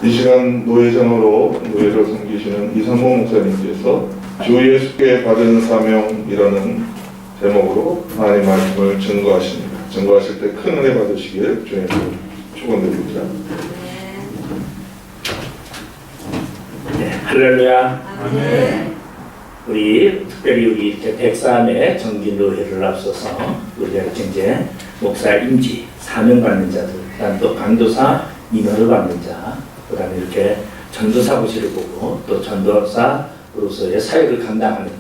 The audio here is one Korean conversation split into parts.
이 시간 노예장으로 노예를 섬기시는 이상모 목사님께서 주 예수께 받은 사명이라는 제목으로 하나님 말씀을 증거하십니다. 증거하실 때 큰 은혜 받으시길 주님으로 축원드립니다. 네, 할렐루야. 아멘. 우리 특별히 우리 이렇게 103회 정기 노회를 앞서서 우리가 이제 목사 임지 사명 받는 자들, 그다음 또 강도사 인허를 받는 자, 그다음에 이렇게 전도사고시를 보고 또 전도사로서의 사역을 감당하는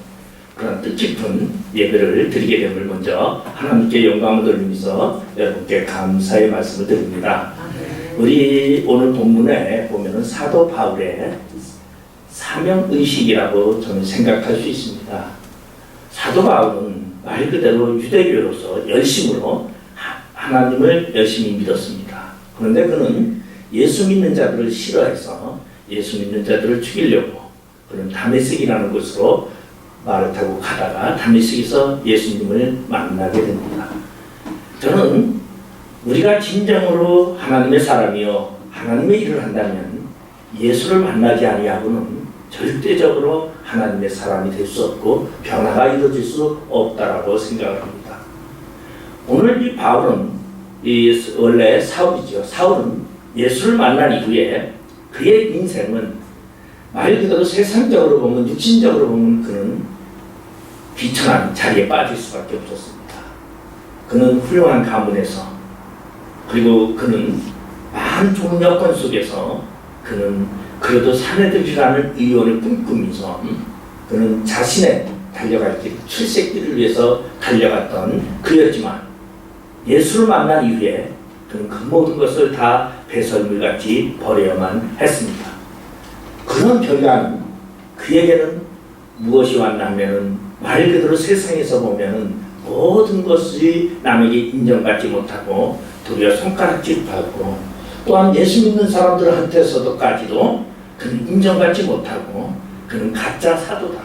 그런 뜻깊은 예배를 드리게 됨을 먼저 하나님께 영광을 돌리면서 여러분께 감사의 말씀을 드립니다. 우리 오늘 본문에 보면은 사도 바울의 사명의식이라고 저는 생각할 수 있습니다. 사도 바울은 말 그대로 유대교로서 열심으로 하나님을 열심히 믿었습니다. 그런데 그는 예수 믿는 자들을 싫어해서 예수 믿는 자들을 죽이려고 그는 다메섹이라는 곳으로 말을 타고 가다가 다메섹에서 예수님을 만나게 됩니다. 저는 우리가 진정으로 하나님의 사람이요 하나님의 일을 한다면 예수를 만나지 아니하고는 절대적으로 하나님의 사람이 될 수 없고 변화가 이루어질 수 없다라고 생각을 합니다. 오늘 이 바울은 원래 사울이죠. 사울은 예수를 만난 이후에 그의 인생은 말 그대로 세상적으로 보면 육신적으로 보면 그는 비천한 자리에 빠질 수밖에 없었습니다. 그는 훌륭한 가문에서 그리고 그는 많은 좋은 여건 속에서 그는 그래도 사내들이라는 의원을 꿈꾸면서 그는 자신의 달려갈 길, 출세길을 위해서 달려갔던 그였지만 예수를 만난 이후에 그는 그 모든 것을 다 배설물같이 버려야만 했습니다. 그런 결과는 그에게는 무엇이 왔냐면은 말 그대로 세상에서 보면은 모든 것이 남에게 인정받지 못하고 도리어 손가락질하고 또한 예수 믿는 사람들한테서도까지도 그는 인정받지 못하고 그는 가짜 사도다.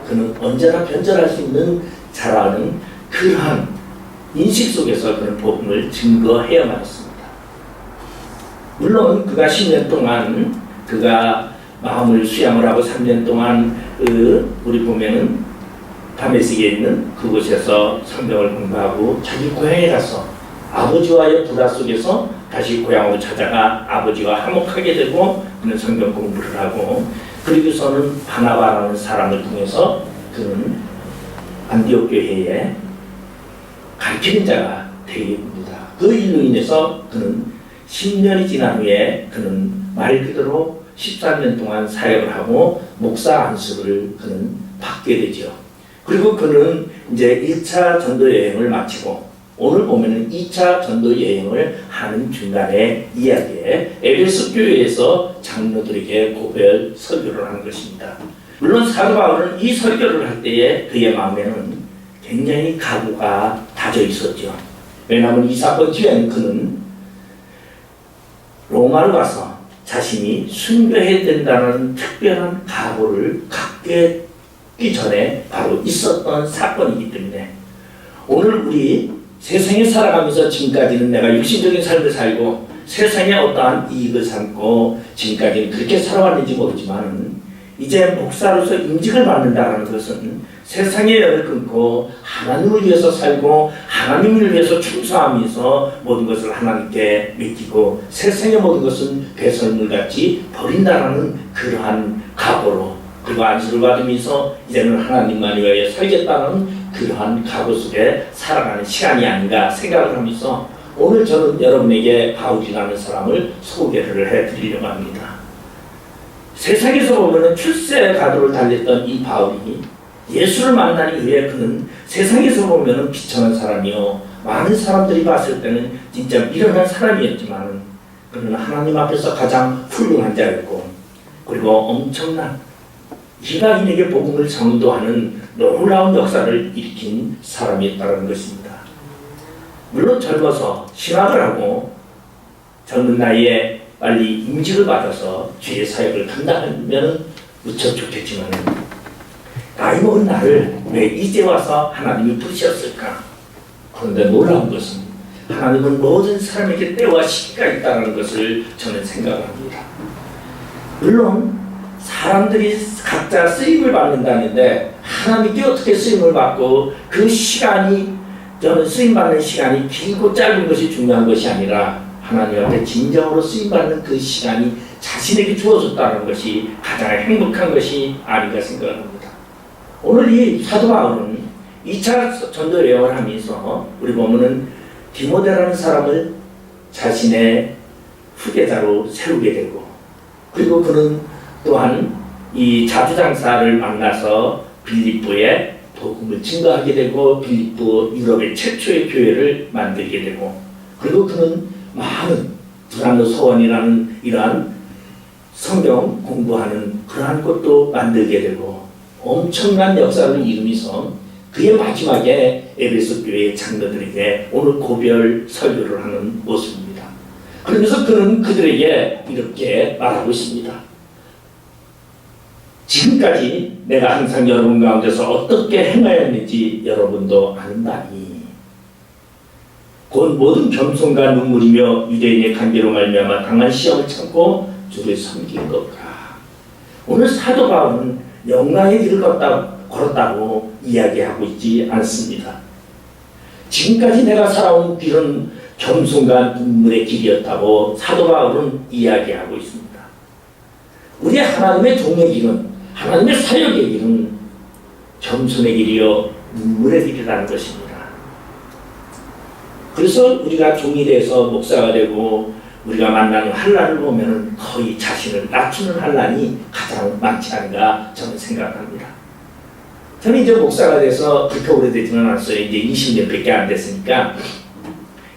그는 언제나 변절할 수 있는 자라는 그러한 인식 속에서 그는 복음을 증거해야만 했습니다. 물론 그가 10년 동안 그가 마음을 수양을 하고 3년 동안 우리 보면은 다메섹에 있는 그곳에서 성경을 공부하고 자기 고향에 가서 아버지와의 불화 속에서 다시 고향으로 찾아가 아버지와 화목하게 되고 그는 성경 공부를 하고 그리고서는 바나바라는 사람을 통해서 그는 안디옥 교회에 가르치는 자가 되게 됩니다. 그 일로 인해서 그는 10년이 지난 후에 그는 말 그대로 13년 동안 사역을 하고 목사 안수를 그는 받게 되죠. 그리고 그는 이제 1차 전도 여행을 마치고 오늘 보면은 2차 전도 여행을 하는 중간에 이야기에 에베소 교회에서 장로들에게 고별 설교를 하는 것입니다. 물론 사도 바울은 이 설교를 할 때에 그의 마음에는 굉장히 각오가 다져 있었죠. 왜냐하면 이 사건 뒤에는 그는 로마로 가서 자신이 순교해야 된다는 특별한 각오를 갖기 전에 바로 있었던 사건이기 때문에 오늘 우리 세상에 살아가면서 지금까지는 내가 육신적인 삶을 살고 세상에 어떠한 이익을 삼고 지금까지는 그렇게 살아왔는지 모르지만 이제 목사로서 임직을 받는다는 것은 세상의 열을 끊고 하나님을 위해서 살고 하나님을 위해서 충성하면서 모든 것을 하나님께 맡기고 세상의 모든 것은 배설물같이 버린다라는 그러한 각오로 그리고 안수를 받으면서 이제는 하나님만 위하여 살겠다는 그러한 각오 속에 살아가는 시간이 아닌가 생각을 하면서 오늘 저는 여러분에게 바울이라는 사람을 소개를 해드리려고 합니다. 세상에서 보면 출세 가도를 달렸던 이 바울이 예수를 만난 이후에 그는 세상에서 보면 비천한 사람이요 많은 사람들이 봤을 때는 진짜 미련한 사람이었지만 그는 하나님 앞에서 가장 훌륭한 자였고 그리고 엄청난 이방인에게 복음을 전도하는 놀라운 역사를 일으킨 사람이었다는 것입니다. 물론 젊어서 신학을 하고 젊은 나이에 빨리 임직을 받아서 주의 사역을 감당하면 무척 좋겠지만 나이 먹은 나를 왜 이제 와서 하나님이 부르셨을까? 그런데 놀라운 것은 하나님은 모든 사람에게 때와 시기가 있다는 것을 저는 생각합니다. 물론 사람들이 각자 쓰임을 받는다는데 하나님께 어떻게 쓰임을 받고 그 시간이 저는 쓰임받는 시간이 길고 짧은 것이 중요한 것이 아니라 하나님한테 진정으로 쓰임받는 그 시간이 자신에게 주어졌다는 것이 가장 행복한 것이 아닌가 생각합니다. 오늘 이 사도 바울은 2차 전도 여행을 하면서 우리 보면은 디모데라는 사람을 자신의 후계자로 세우게 되고 그리고 그는 또한 이 자주장사를 만나서 빌립보에 복음을 증거하게 되고 빌립보 유럽의 최초의 교회를 만들게 되고 그리고 그는 많은 두란노 서원이라는 이러한 성경 공부하는 그러한 것도 만들게 되고 엄청난 역사를 이루면서 그의 마지막에 에베소 교회의 장로들에게 오늘 고별 설교를 하는 모습입니다. 그러면서 그는 그들에게 이렇게 말하고 있습니다. 지금까지 내가 항상 여러분 가운데서 어떻게 행하였는지 여러분도 안다니 곧 모든 겸손과 눈물이며 유대인의 관계로 말미암아 당한 시험을 참고 주를 섬긴 것과 오늘 사도 바울은 영광의 길을 걸었다고 이야기하고 있지 않습니다. 지금까지 내가 살아온 길은 겸손과 눈물의 길이었다고 사도 바울은 이야기하고 있습니다. 우리 하나님의 종의 길은 하나님의 사역의 길은 겸손의 길이요 눈물의 길이라는 것입니다. 그래서 우리가 종이 돼서 목사가 되고 우리가 만나는 환난을 보면 거의 자신을 낮추는 환난이 가장 많지 않은가 저는 생각합니다. 저는 이제 목사가 돼서 그렇게 오래되지는 않았어요. 이제 20년밖에 안 됐으니까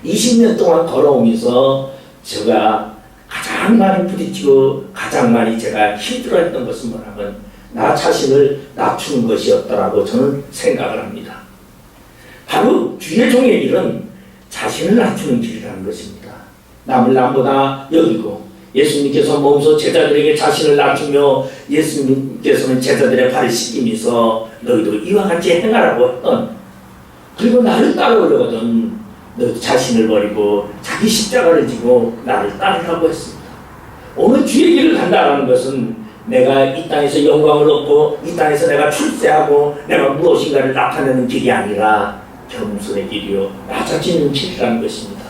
20년 동안 걸어오면서 제가 가장 많이 부딪히고 가장 많이 제가 힘들어했던 것은 뭐냐면 나 자신을 낮추는 것이었더라고 저는 생각을 합니다. 바로 주의 종의 길은 자신을 낮추는 길이라는 것입니다. 남을 남보다 여기고 예수님께서 몸소 제자들에게 자신을 낮추며 예수님께서는 제자들의 발을 씻기면서 너희도 이와 같이 행하라고 했던 그리고 나를 따라오려거든 너 자신을 버리고 자기 십자가를 지고 나를 따르라고 했습니다. 오늘 주의 길을 간다는 것은 내가 이 땅에서 영광을 얻고 이 땅에서 내가 출세하고 내가 무엇인가를 나타내는 길이 아니라 겸손의 길이요 낮아지는 길이라는 것입니다.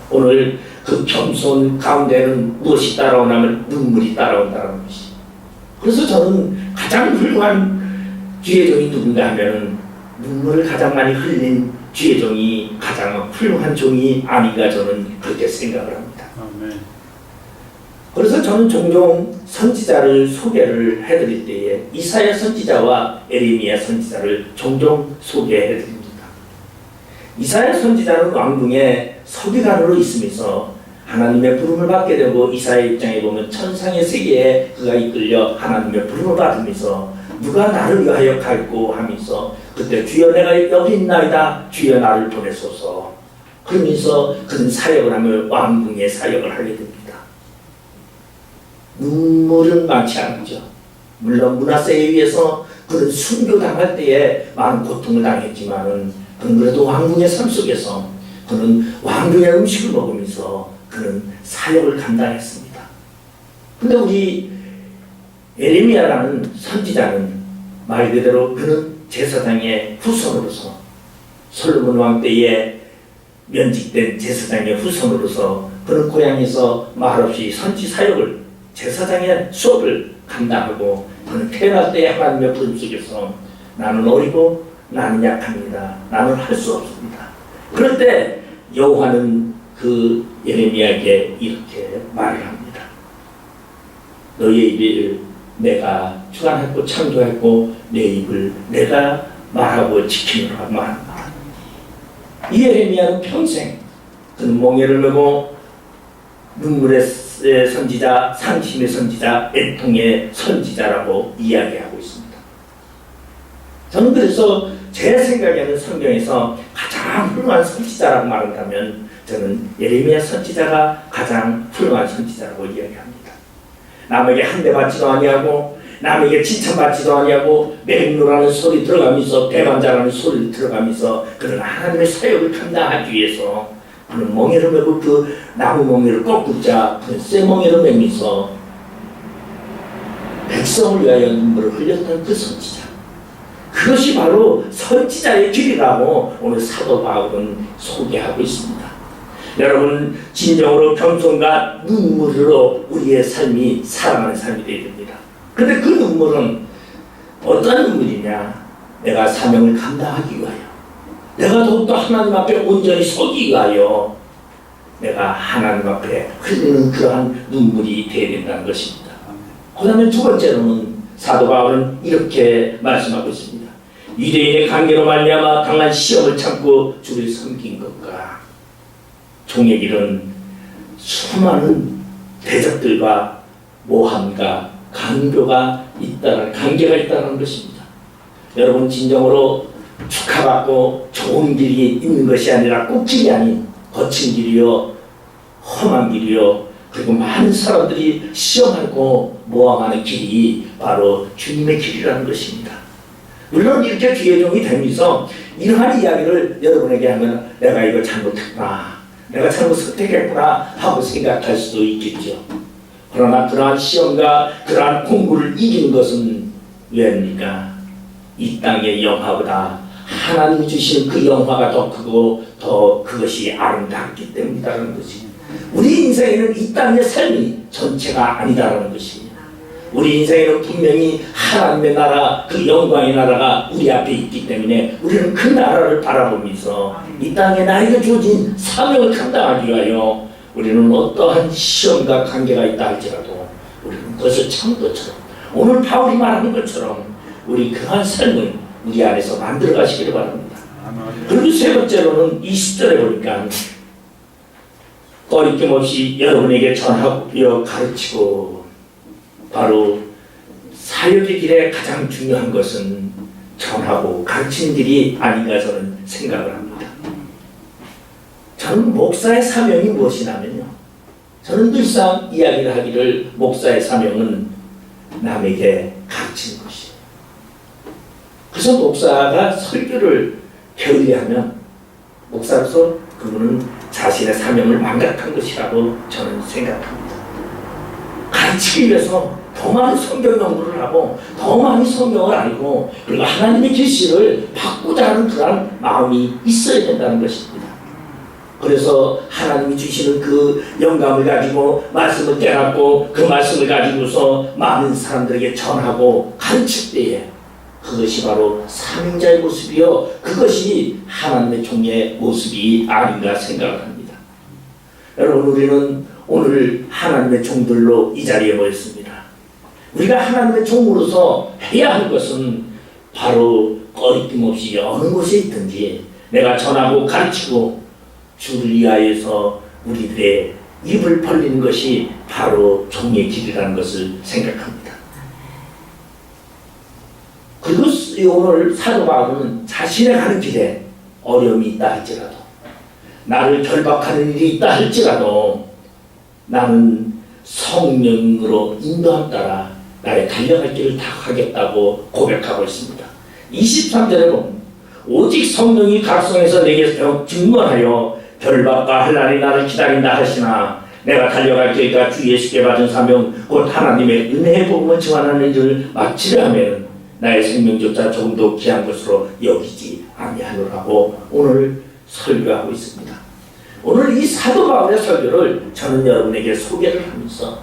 오늘 그 겸손 가운데는 무엇이 따라오냐면 눈물이 따라온다는 것이. 그래서 저는 가장 훌륭한 주의 종이 누군가 하면 눈물을 가장 많이 흘린 주의 종이 가장 훌륭한 종이 아닌가 저는 그렇게 생각을 합니다. 아멘. 그래서 저는 종종 선지자를 소개를 해드릴 때에 이사야 선지자와 에레미야 선지자를 종종 소개해드립니다. 이사야 선지자는 왕궁의 서기관으로 있으면서 하나님의 부름을 받게 되고 이사야 입장에 보면 천상의 세계에 그가 이끌려 하나님의 부름을 받으면서 누가 나를 위하여 갈고 하면서 그때 주여 내가 여기 있나이다 주여 나를 보내소서 그러면서 그는 사역을 하며 왕궁의 사역을 하게 됩니다. 눈물은 많지 않죠. 물론 문하세에 의해서 그는 순교당할 때에 많은 고통을 당했지만은 그는 그래도 왕궁의 삶 속에서 그는 왕궁의 음식을 먹으면서 그는 사역을 감당했습니다. 근데 우리 에레미야라는 선지자는 말 그대로 그는 제사장의 후손으로서 솔로몬 왕 때에 면직된 제사장의 후손으로서 그는 고향에서 말없이 선지 사역을 제사장의 수업을 감당하고 그는 태어날 때 하나님의 부름 속에서 나는 어리고 나는 약합니다. 나는 할 수 없습니다. 그럴 때 여호와는 그 예레미야에게 이렇게 말을 합니다. 너희의 입을 내가 주관했고 창조했고 내 입을 내가 말하고 지키노라 말한다. 이 예레미야는 평생 그는 몽해를 메고 눈물의 선지자, 상심의 선지자, 애통의 선지자라고 이야기하고 있습니다. 저는 그래서 제 생각에는 성경에서 가장 훌륭한 선지자라고 말한다면 저는 예레미야 선지자가 가장 훌륭한 선지자라고 이야기합니다. 남에게 한 대 받지도 아니하고 남에게 칭찬받지도 아니하고 맹로라는 소리 들어가면서 대반자라는 소리를 들어가면서 그런 하나님의 사역을 감당하기 위해서 그는 멍에를 메고 그 나무 멍에를 꺾고자 그는 쇠 멍에를 메면서 백성을 위하여 눈물을 흘렸던 그 선지자. 그것이 바로 선지자의 길이라고 오늘 사도 바울은 소개하고 있습니다. 여러분, 진정으로 겸손과 눈물로 우리의 삶이 살아가는 삶이 되어야 됩니다. 그런데 그 눈물은 어떤 눈물이냐? 내가 사명을 감당하기 위하여, 내가 더욱더 하나님 앞에 온전히 서기 위하여 내가 하나님 앞에 흘리는 그러한 눈물이 되어야 된다는 것입니다. 그 다음에 두 번째로는 사도 바울은 이렇게 말씀하고 있습니다. 유대인의 관계로 말미암아 강한 시험을 참고 주를 섬긴 것과 종의 길은 수많은 대적들과 모함과 강교가 있다는 관계가 있다는 것입니다. 여러분, 진정으로 축하받고 좋은 길이 있는 것이 아니라 꼭길이 아닌 거친 길이요, 험한 길이요, 그리고 많은 사람들이 시험하고 모함하는 길이 바로 주님의 길이라는 것입니다. 물론 이렇게 주의 종이 되면서 이러한 이야기를 여러분에게 하면 내가 이거 잘못했구나, 내가 잘못 선택했구나 하고 생각할 수도 있겠죠. 그러나 그러한 시험과 그러한 공부를 이기는 것은 왜입니까? 이 땅의 영화보다 하나님이 주신 그 영화가 더 크고 더 그것이 아름답기 때문이라는 것이, 우리 인생에는 이 땅의 삶이 전체가 아니다라는 것입니다. 우리 인생에는 분명히 하나님의 나라, 그 영광의 나라가 우리 앞에 있기 때문에 우리는 그 나라를 바라보면서 이 땅에 나에게 주어진 사명을 감당하기 위하여 우리는 어떠한 시험과 관계가 있다 할지라도 우리는 그것을 참은 것처럼, 오늘 바울이 말하는 것처럼 우리 그러한 삶을 우리 안에서 만들어 가시기를 바랍니다. 그리고 세 번째로는 20절에 보니까 꺼리낌 없이 여러분에게 전하고 가르치고, 바로 사역의 길에 가장 중요한 것은 전하고 가르치는 길이 아닌가 저는 생각을 합니다. 저는 목사의 사명이 무엇이냐면요, 저는 늘상 이야기를 하기를 목사의 사명은 남에게 가르치는 것이에요. 그래서 목사가 설교를 게을리하면 목사로서 그분은 자신의 사명을 망각한 것이라고 저는 생각합니다. 가르치기 위해서 더 많은 성경 연구를 하고 더 많이 성경을 알고 그리고 하나님의 계시를 받고자 하는 그런 마음이 있어야 된다는 것입니다. 그래서 하나님이 주시는 그 영감을 가지고 말씀을 깨닫고 그 말씀을 가지고서 많은 사람들에게 전하고 가르칠 때에 그것이 바로 사명자의 모습이요, 그것이 하나님의 종의 모습이 아닌가 생각을 합니다. 여러분, 우리는 오늘 하나님의 종들로 이 자리에 모였습니다. 우리가 하나님의 종으로서 해야 할 것은 바로 꺼리낌 없이 어느 곳에 있든지 내가 전하고 가르치고 주를 위하여서 우리들의 입을 벌리는 것이 바로 종의 길이라는 것을 생각합니다. 그리고 오늘 사도 바울은 자신의 가는 길에 어려움이 있다 할지라도, 나를 결박하는 일이 있다 할지라도 나는 성령으로 인도함 따라 나의 달려갈 길을 다 하겠다고 고백하고 있습니다. 23절에 보면 오직 성령이 각성해서 내게 증언하여 결박과 환난이 나를 기다린다 하시나 내가 달려갈 길과 주 예수께 받은 사명 곧 하나님의 은혜의 복음을 증언하는 일을 마치려 하면 나의 생명조차 조금도 귀한 것으로 여기지 아니하노라고 오늘 설교하고 있습니다. 오늘 이 사도 바울의 설교를 저는 여러분에게 소개를 하면서,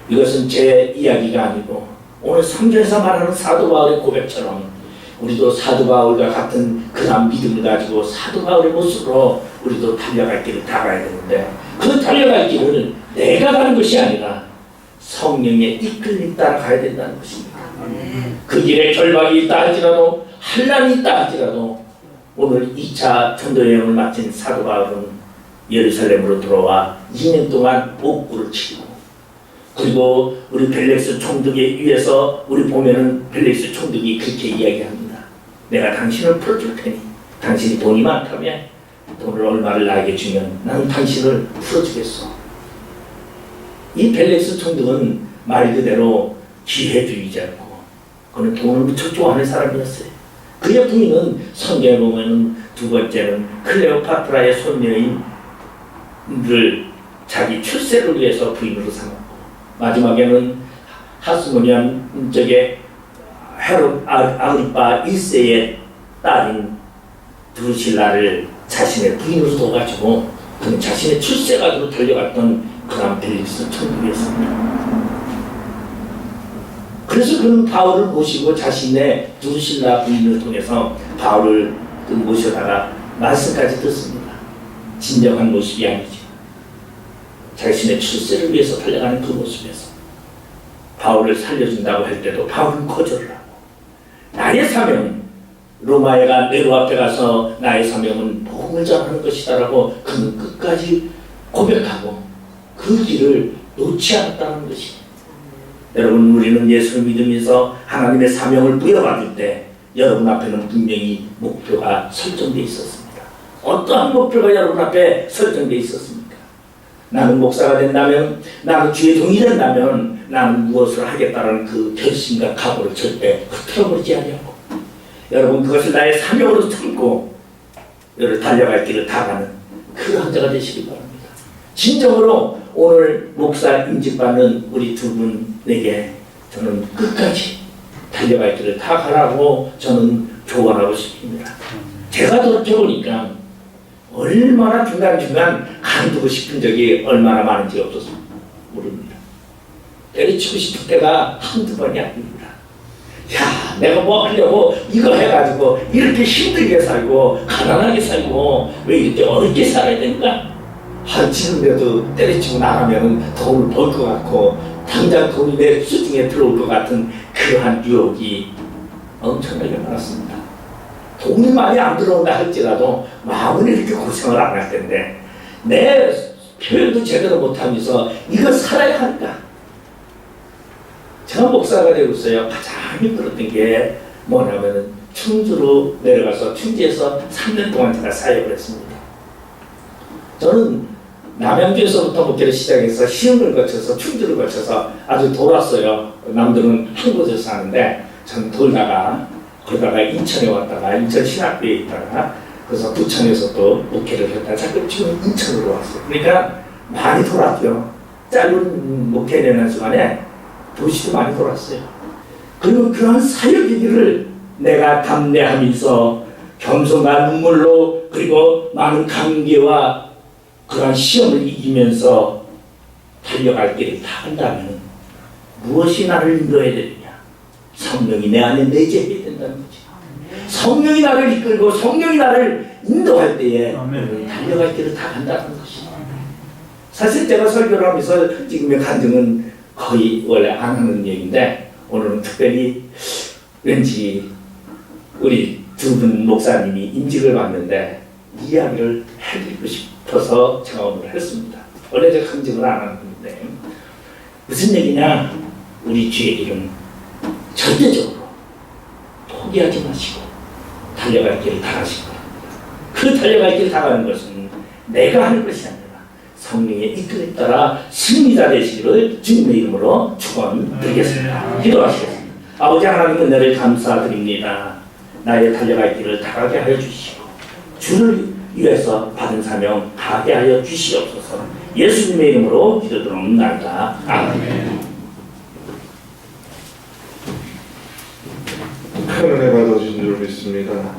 이것은 제 이야기가 아니고 오늘 성경에서 말하는 사도 바울의 고백처럼 우리도 사도 바울과 같은 그런 믿음을 가지고 사도 바울의 모습으로 우리도 달려갈 길을 다 가야 되는데, 그 달려갈 길을 내가 가는 것이 아니라 성령의 이끌림 따라 가야 된다는 것입니다. 그 길에 결박이 있다 할지라도 환난이 있다 할지라도 오늘 2차 전도여행을 마친 사도 바울은 예루살렘으로 돌아와 2년 동안 옥구를 치고, 그리고 우리 벨렉스 총독에 위해서 우리 보면은 벨렉스 총독이 그렇게 이야기합니다. 내가 당신을 풀어줄 테니 당신이 돈이 많다면 돈을 얼마를 나에게 주면 나는 당신을 풀어주겠어. 이 벨렉스 총독은 말 그대로 기회주의자고 그는 돈을 무척 좋아하는 사람이었어요. 그의 부인은 성경에 보면은 두 번째는 클레오파트라의 손녀인 자기 출세를 위해서 부인으로 삼았고, 마지막에는 하스모니안 쪽에 헤롯 아그리파 1세의 딸인 드루실라를 자신의 부인으로 둬가지고 그는 자신의 출세가지로 달려갔던 그런 벨릭스 천국이었습니다. 그래서 그는 바울을 모시고 자신의 드루실라 부인을 통해서 바울을 모셔다가 말씀까지 듣습니다. 진정한 모습이 아니죠. 자신의 출세를 위해서 달려가는 그 모습에서 바울을 살려준다고 할 때도 바울은 거절을 하고, 나의 사명, 로마에가 네로 앞에 가서 나의 사명은 복음을 전하는 것이다라고 그는 끝까지 고백하고 그 길을 놓지 않았다는 것이. 여러분, 우리는 예수를 믿으면서 하나님의 사명을 부여받을 때 여러분 앞에는 분명히 목표가 설정되어 있었습니다. 어떠한 목표가 여러분 앞에 설정되어 있었습니까? 나는 목사가 된다면, 나는 주의 종이 된다면 나는 무엇을 하겠다는 그 결심과 각오를 절대 흐트러버리지 아니하고, 여러분 그것을 나의 사명으로 삼고 여러분 달려갈 길을 다 가는 그러한 자가 되시기 바랍니다. 진정으로 오늘 목사 임직받는 우리 두 분에게 저는 끝까지 달려갈 길을 다 가라고 저는 조언하고 싶습니다. 제가 돌이켜보니까 얼마나 중간중간 간두고 싶은 적이 얼마나 많은지 없어서 모릅니다. 때려치고 싶을 때가 한두 번이 아닙니다. 야, 내가 뭐 하려고 이거 해가지고 이렇게 힘들게 살고 가난하게 살고 왜 이렇게 어렵게 살아야 되는가? 지금이라도 때려치고 나가면 돈을 벌 것 같고 당장 돈이 내 수중에 들어올 것 같은 그러한 유혹이 엄청나게 많았습니다. 돈이 많이 안 들어온다 할지라도 마음은 이렇게 고생을 안 할 텐데 내 표현도 제대로 못하면서 이거 살아야 한다. 제가 목사가 되고 있어요. 가장 힘들었던 게 뭐냐면은 충주로 내려가서 충주에서 3년 동안 제가 사역을 했습니다. 저는 남양주에서부터 목회를 시작해서 시흥을 거쳐서 충주를 거쳐서 아주 돌았어요. 남들은 한 곳에서 사는데 저는 돌다가 그러다가 인천에 왔다가 인천 신학교에 있다가 그래서 부천에서 또 목회를 했다가 자꾸 지금 인천으로 왔어요. 그러니까 많이 돌았죠. 짧은 목회 내는 시간에 도시도 많이 돌았어요. 그리고 그런 사역의 길을 내가 감내하면서 겸손한 눈물로 그리고 많은 감개와 그러한 시험을 이기면서 달려갈 길을 다 한다면 무엇이 나를 인도해야 되느냐? 성령이 내 안에 내재해야 된다는 거지. 성령이 나를 이끌고 성령이 나를 인도할 때에 달려갈 길을 다 간다는 것이. 사실 제가 설교를 하면서 지금의 간증은 거의 원래 안 하는 얘기인데 오늘은 특별히 왠지 우리 두 분 목사님이 임직을 받는데 이야기를 해드리고 싶어서 제가 오늘 했습니다. 원래 제가 간증을 안 하는 건데 무슨 얘기냐? 우리 주의 길은 절대적으로 포기하지 마시고 달려갈 길을 다 가시기 바랍니다. 그 달려갈 길을 다 가는 것은 내가 하는 것이 아니라 성령의 이끌에 따라 승리자 되시기를 주님의 이름으로 축원드리겠습니다. 기도하시겠습니다. 아버지 하나님 은혜를 감사드립니다. 나의 달려갈 길을 다 가게 하여 주시고 주를 위해서 받은 사명 다하게 하여 주시옵소서. 예수님의 이름으로 기도드립니다. 아멘. 큰 은혜 받으신 줄 믿습니다.